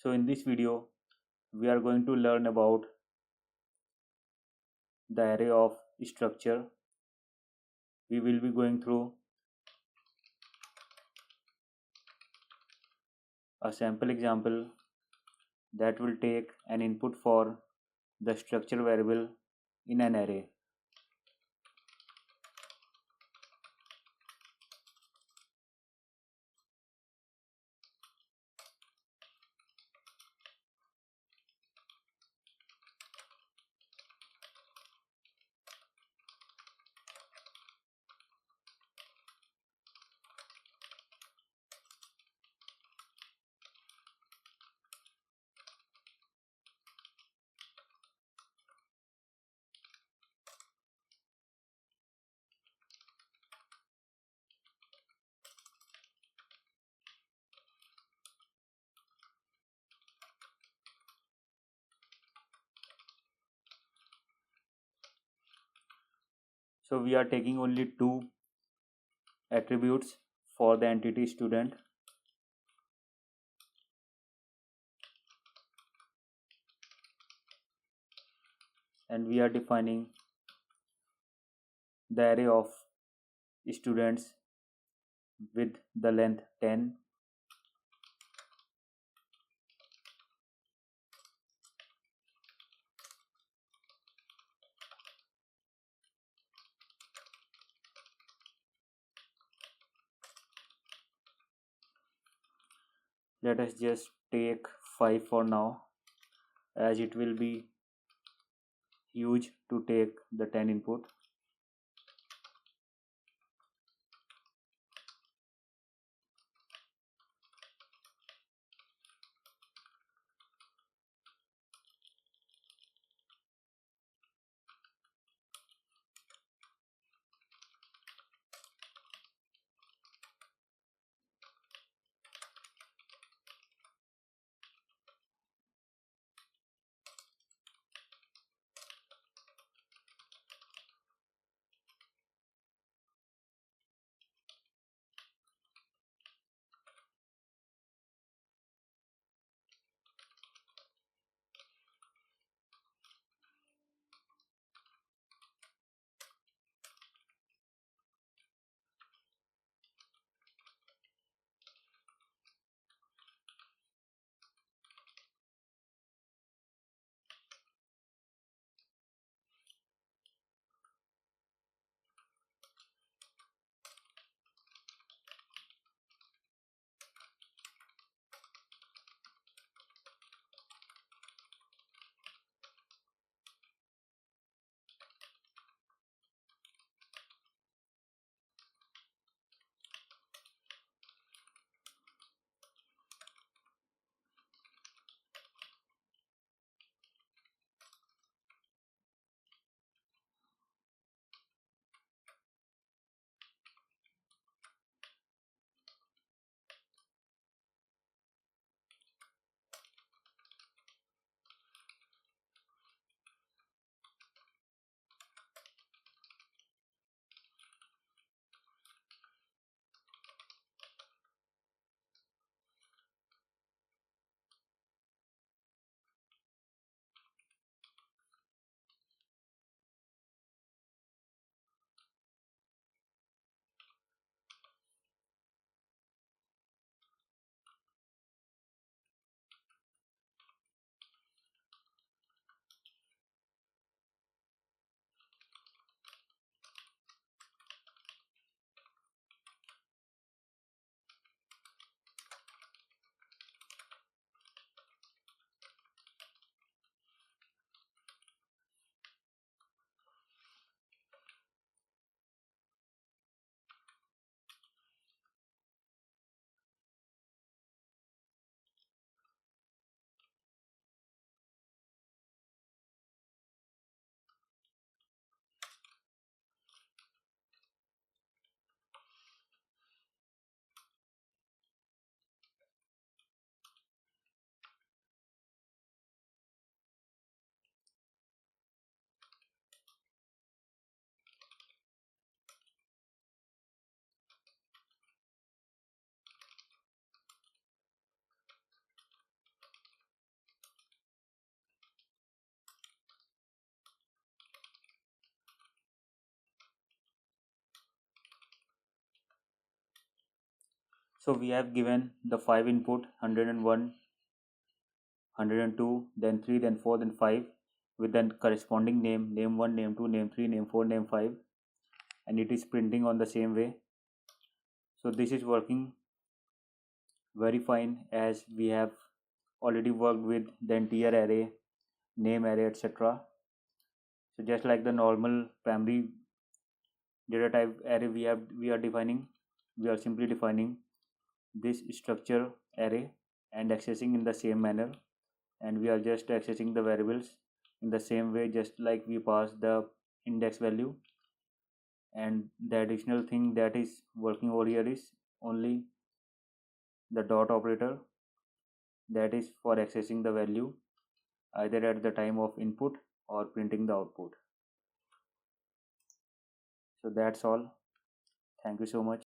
So in this video, we are going to learn about the array of structure. We will be going through a sample example that will take an input for the structure variable in an array. So we are taking only two attributes for the entity student, and we are defining the array of students with the length 10. Let us just take 5 for now, as it will be huge to take the 10 input. So we have given the 5 input 101, 102, then 3, then 4, then 5 with the corresponding name 1, name 2, name 3, name 4, name 5, and it is printing on the same way. So this is working very fine, as we have already worked with the entire array, name array, etc. So just like the normal primary data type array we are defining, we are simply defining this structure array and accessing in the same manner, and we are just accessing the variables in the same way, just like we pass the index value. And the additional thing that is working over here is only the dot operator, that is for accessing the value either at the time of input or printing the output. So that's all. Thank you so much.